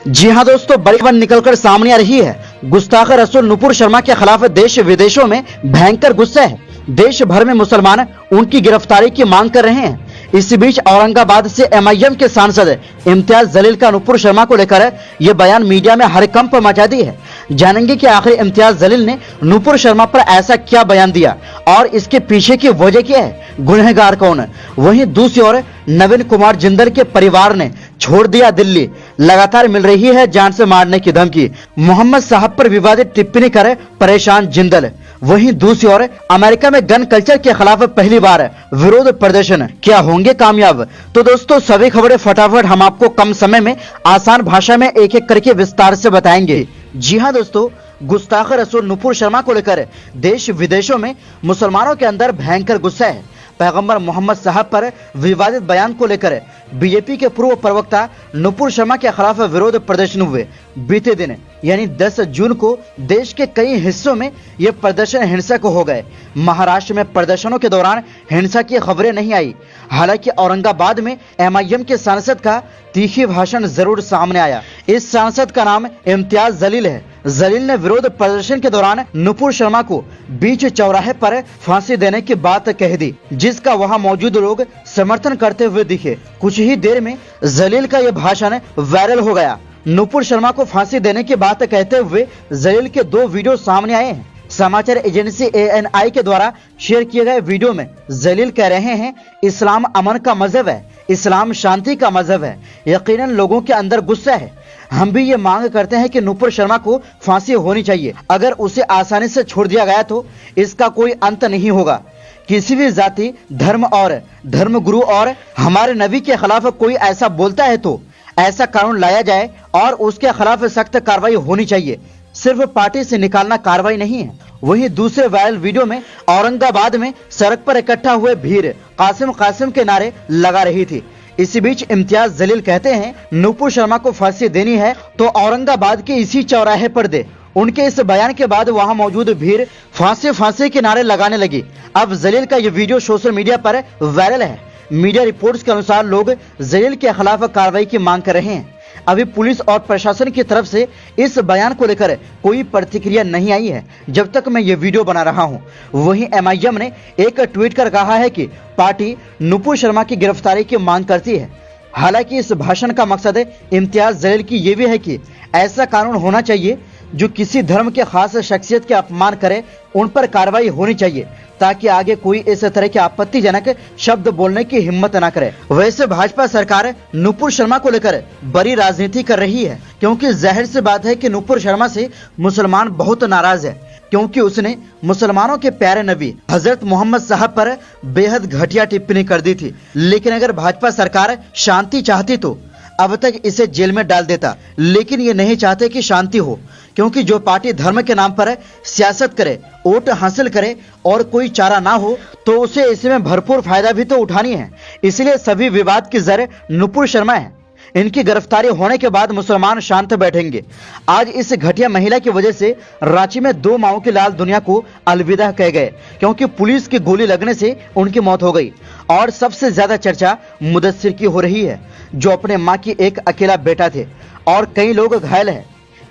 जी हां दोस्तों, बड़ी खबर निकलकर सामने आ रही है। गुस्ताख रसूल नुपुर शर्मा के खिलाफ देश विदेशों में भयंकर गुस्सा है। देश भर में मुसलमान उनकी गिरफ्तारी की मांग कर रहे हैं। इसी बीच औरंगाबाद से एमआईएम के सांसद इम्तियाज जलील का नुपुर शर्मा को लेकर यह बयान मीडिया में हड़कंप मचा दी है। जानेंगे कि आखिर इम्तियाज जलील ने नुपुर शर्मा पर ऐसा क्या बयान दिया और इसके पीछे की वजह क्या है, गुनहगार कौन है। वहीं दूसरी ओर नवीन कुमार जिंदल के परिवार ने छोड़ दिया दिल्ली, लगातार मिल रही है जान से मारने की धमकी। मोहम्मद साहब पर विवादित टिप्पणी कर परेशान जिंदल। वहीं दूसरी ओर अमेरिका में गन कल्चर के खिलाफ पहली बार विरोध प्रदर्शन, क्या होंगे कामयाब। तो दोस्तों सभी खबरें फटाफट हम आपको कम समय में आसान भाषा में एक एक करके विस्तार से बताएंगे। जी हां दोस्तों, गुस्ताख रसूल नुपुर शर्मा को लेकर देश विदेशों में मुसलमानों के अंदर भयंकर गुस्सा है। पैगंबर मोहम्मद साहब पर विवादित बयान को लेकर बीजेपी के पूर्व प्रवक्ता नुपुर शर्मा के खिलाफ विरोध प्रदर्शन हुए। बीते दिन यानी 10 जून को देश के कई हिस्सों में ये प्रदर्शन हिंसक हो गए। महाराष्ट्र में प्रदर्शनों के दौरान हिंसा की खबरें नहीं आई। हालांकि औरंगाबाद में एमआईएम के सांसद का तीखी भाषण जरूर सामने आया। इस सांसद का नाम इम्तियाज जलील है। जलील ने विरोध प्रदर्शन के दौरान नुपुर शर्मा को बीच चौराहे पर फांसी देने की बात कह दी, जिसका वहां मौजूद लोग समर्थन करते हुए दिखे। कुछ ही देर में जलील का यह भाषण वायरल हो गया। नुपुर शर्मा को फांसी देने की बात कहते हुए जलील के 2 वीडियो सामने आए हैं। समाचार एजेंसी ANI के द्वारा शेयर किए गए वीडियो में जलील कह रहे हैं, इस्लाम अमन का मजहब है, इस्लाम शांति का मजहब है। यकीनन लोगों के अंदर गुस्सा है। हम भी ये मांग करते हैं कि नुपुर शर्मा को फांसी होनी चाहिए। अगर उसे आसानी से छोड़ दिया गया तो इसका कोई अंत नहीं होगा। किसी भी जाति, धर्म और धर्मगुरु और हमारे नबी के खिलाफ कोई ऐसा बोलता है तो ऐसा कानून लाया जाए और उसके खिलाफ सख्त कार्रवाई होनी चाहिए। सिर्फ पार्टी से निकालना कार्रवाई नहीं है। वहीं दूसरे वायरल वीडियो में औरंगाबाद में सड़क पर इकट्ठा हुए भीड़ कासिम कासिम के नारे लगा रही थी। इसी बीच इम्तियाज जलील कहते हैं, नुपुर शर्मा को फांसी देनी है तो औरंगाबाद के इसी चौराहे पर दे। उनके इस बयान के बाद वहां मौजूद भीड़ फांसी फांसी के नारे लगाने लगी। अब जलील का ये वीडियो सोशल मीडिया पर वायरल है। मीडिया रिपोर्ट्स के अनुसार लोग जलील के खिलाफ कार्रवाई की मांग कर रहे हैं। अभी पुलिस और प्रशासन की तरफ से इस बयान को लेकर कोई प्रतिक्रिया नहीं आई है जब तक मैं ये वीडियो बना रहा हूं। वहीं एमआईएम ने एक ट्वीट कर कहा है कि पार्टी नुपुर शर्मा की गिरफ्तारी की मांग करती है। हालांकि इस भाषण का मकसद इम्तियाज जलील की ये भी है कि ऐसा कानून होना चाहिए जो किसी धर्म के खास शख्सियत के अपमान करे, उन पर कार्रवाई होनी चाहिए ताकि आगे कोई इस तरह के आपत्तिजनक शब्द बोलने की हिम्मत न करे। वैसे भाजपा सरकार नुपुर शर्मा को लेकर बड़ी राजनीति कर रही है, क्योंकि जाहिर सी बात है कि नुपुर शर्मा से मुसलमान बहुत नाराज है, क्योंकि उसने मुसलमानों के प्यारे नबी हजरत मोहम्मद साहब पर बेहद घटिया टिप्पणी कर दी थी। लेकिन अगर भाजपा सरकार शांति चाहती तो अब तक इसे जेल में डाल देता, लेकिन ये नहीं चाहते कि शांति हो, क्योंकि जो पार्टी धर्म के नाम पर सियासत करे, वोट हासिल करे और कोई चारा ना हो तो उसे इसमें भरपूर फायदा भी तो उठानी है। इसलिए सभी विवाद की जड़ नुपुर शर्मा है। इनकी गिरफ्तारी होने के बाद मुसलमान शांत बैठेंगे। आज इस घटिया महिला की वजह से रांची में 2 माओं की लाल दुनिया को अलविदा कह गए, क्योंकि पुलिस की गोली लगने से उनकी मौत हो गई। और सबसे ज्यादा चर्चा मुदस्सिर की हो रही है, जो अपने मां की एक अकेला बेटा थे और कई लोग घायल हैं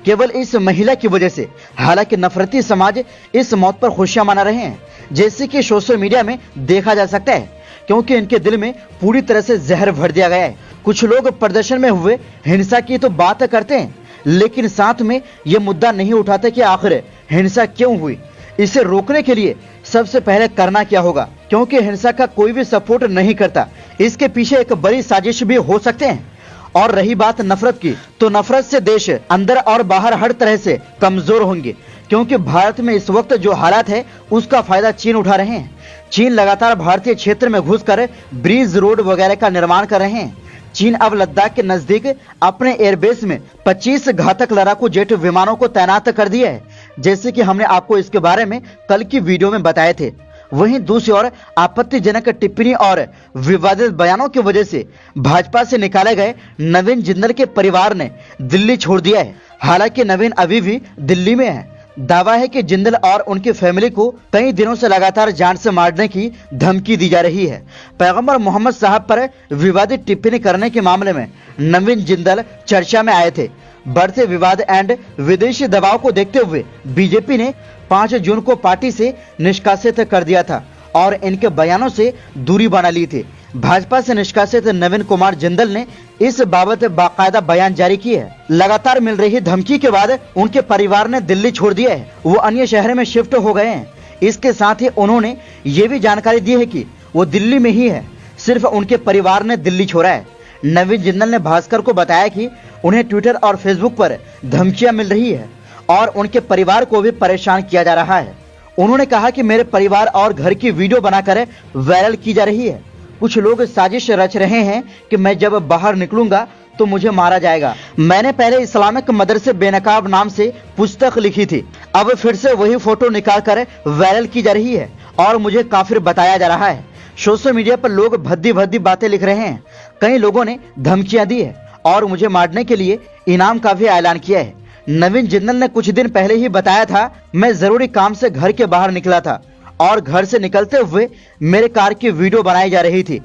केवल इस महिला की वजह से। हालांकि नफरती समाज इस मौत पर खुशियां मना रहे हैं, जैसे कि सोशल मीडिया में देखा जा सकता है, क्योंकि इनके दिल में पूरी तरह से जहर भर दिया गया है। कुछ लोग प्रदर्शन में हुए हिंसा की तो बात करते हैं, लेकिन साथ में ये मुद्दा नहीं उठाते कि आखिर हिंसा क्यों हुई। इसे रोकने के लिए सबसे पहले करना क्या होगा, क्योंकि हिंसा का कोई भी सपोर्ट नहीं करता। इसके पीछे एक बड़ी साजिश भी हो सकते हैं। और रही बात नफरत की, तो नफरत से देश अंदर और बाहर हर तरह से कमजोर होंगे, क्योंकि भारत में इस वक्त जो हालात है उसका फायदा चीन उठा रहे हैं। चीन लगातार भारतीय क्षेत्र में घुसकर ब्रिज, रोड वगैरह का निर्माण कर रहे हैं। चीन अब लद्दाख के नजदीक अपने एयरबेस में 25 घातक लड़ाकू जेट विमानों को तैनात कर दिया है, जैसे कि हमने आपको इसके बारे में कल की वीडियो में बताए थे। वहीं दूसरी ओर आपत्तिजनक टिप्पणी और विवादित बयानों की वजह से भाजपा से निकाले गए नवीन जिंदल के परिवार ने दिल्ली छोड़ दिया है। हालांकि नवीन अभी भी दिल्ली में है। दावा है कि जिंदल और उनकी फैमिली को कई दिनों से लगातार जान से मारने की धमकी दी जा रही है। पैगंबर मोहम्मद साहब पर विवादित टिप्पणी करने के मामले में नवीन जिंदल चर्चा में आए थे। बढ़ते विवाद एंड विदेशी दबाव को देखते हुए बीजेपी ने 5 जून को पार्टी से निष्कासित कर दिया था और इनके बयानों से दूरी बना ली थी। भाजपा से निष्कासित नवीन कुमार जिंदल ने इस बाबत बाकायदा बयान जारी किया है। लगातार मिल रही धमकी के बाद उनके परिवार ने दिल्ली छोड़ दिया है, वो अन्य शहर में शिफ्ट हो गए हैं। इसके साथ ही उन्होंने ये भी जानकारी दी है कि वो दिल्ली में ही है, सिर्फ उनके परिवार ने दिल्ली छोड़ा है। नवीन जिंदल ने भास्कर को बताया कि उन्हें ट्विटर और फेसबुक पर धमकियां मिल रही है और उनके परिवार को भी परेशान किया जा रहा है। उन्होंने कहा कि मेरे परिवार और घर की वीडियो बनाकर वायरल की जा रही है। कुछ लोग साजिश रच रहे हैं कि मैं जब बाहर निकलूंगा तो मुझे मारा जाएगा। मैंने पहले इस्लामिक मदरसे बेनकाब नाम से पुस्तक लिखी थी, अब फिर से वही फोटो निकालकर वायरल की जा रही है और मुझे काफिर बताया जा रहा है। सोशल मीडिया पर लोग भद्दी भद्दी बातें लिख रहे हैं। कई लोगों ने धमकियां दी है और मुझे मारने के लिए इनाम का भी ऐलान किया है। नवीन जिंदल ने कुछ दिन पहले ही बताया था, मैं जरूरी काम से घर के बाहर निकला था और घर से निकलते हुए मेरे कार की वीडियो बनाई जा रही थी।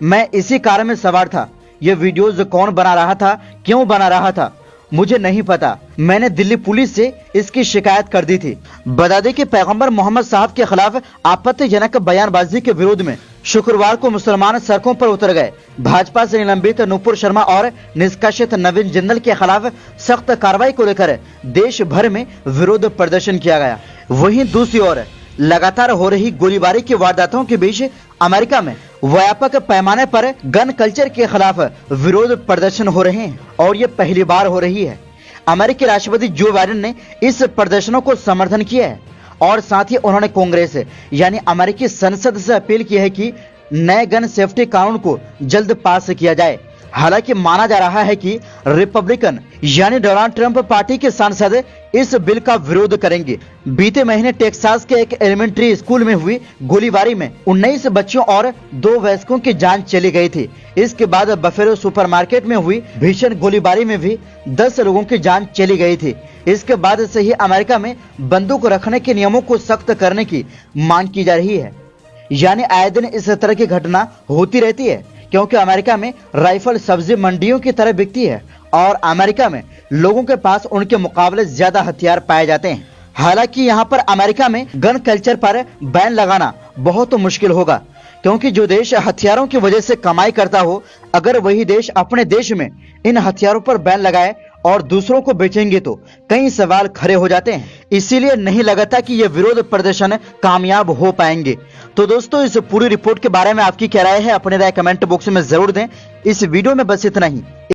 मैं इसी कार में सवार था। ये वीडियोज कौन बना रहा था, क्यों बना रहा था, मुझे नहीं पता। मैंने दिल्ली पुलिस से इसकी शिकायत कर दी थी। बता दें कि पैगंबर मोहम्मद साहब के खिलाफ आपत्तिजनक बयानबाजी के विरोध में शुक्रवार को मुसलमान सड़कों पर उतर गए। भाजपा से निलंबित नुपुर शर्मा और निष्कासित नवीन जिंदल के खिलाफ सख्त कार्रवाई को लेकर देश भर में विरोध प्रदर्शन किया गया। वहीं दूसरी ओर लगातार हो रही गोलीबारी की वारदातों के बीच अमेरिका में व्यापक पैमाने पर गन कल्चर के खिलाफ विरोध प्रदर्शन हो रहे हैं और ये पहली बार हो रही है। अमेरिकी राष्ट्रपति जो बाइडेन ने इस प्रदर्शनों को समर्थन किया है और साथ ही उन्होंने कांग्रेस यानी अमेरिकी संसद से अपील की है कि नए गन सेफ्टी कानून को जल्द पास किया जाए। हालांकि माना जा रहा है कि रिपब्लिकन यानी डोनाल्ड ट्रंप पार्टी के सांसद इस बिल का विरोध करेंगे। बीते महीने टेक्सास के एक एलिमेंट्री स्कूल में हुई गोलीबारी में 19 बच्चों और 2 वयस्कों की जान चली गई थी। इसके बाद बफेलो सुपरमार्केट में हुई भीषण गोलीबारी में भी 10 लोगों की जान चली गई थी। इसके बाद से ही अमेरिका में बंदूक रखने के नियमों को सख्त करने की मांग की जा रही है। यानी आए दिन इस तरह की घटना होती रहती है, क्योंकि अमेरिका में राइफल सब्जी मंडियों की तरह बिकती है और अमेरिका में लोगों के पास उनके मुकाबले ज्यादा हथियार पाए जाते हैं। हालांकि यहाँ पर अमेरिका में गन कल्चर पर बैन लगाना बहुत मुश्किल होगा, क्योंकि जो देश हथियारों की वजह से कमाई करता हो, अगर वही देश अपने देश में इन हथियारों पर बैन लगाए और दूसरों को बेचेंगे तो कई सवाल खड़े हो जाते हैं। इसीलिए नहीं लगता कि ये विरोध प्रदर्शन कामयाब हो पाएंगे। तो दोस्तों, इस पूरी रिपोर्ट के बारे में आपकी क्या राय है, अपनी राय कमेंट बॉक्स में जरूर दें। इस वीडियो में बस इतना ही।